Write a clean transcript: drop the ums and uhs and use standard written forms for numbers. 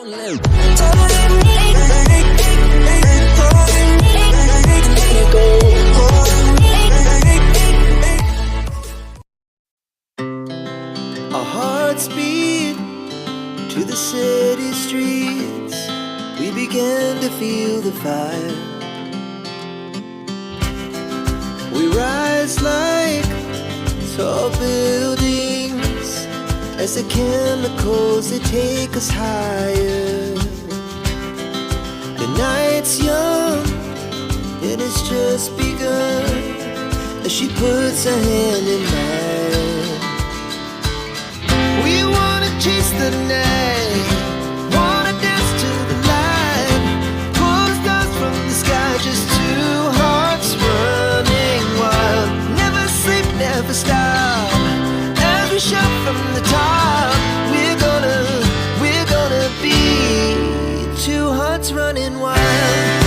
Our hearts beat to the city streets. We began to feel the fire. We rise like tall buildings as the chemicals, they take us higher. The night's young and it's just begun as she puts her hand in mine. We wanna chase the night, wanna dance to the light, pull the stars from the sky, just two hearts running wild. Never sleep, never stop, as we shout from the top. We're gonna be two hearts running wild.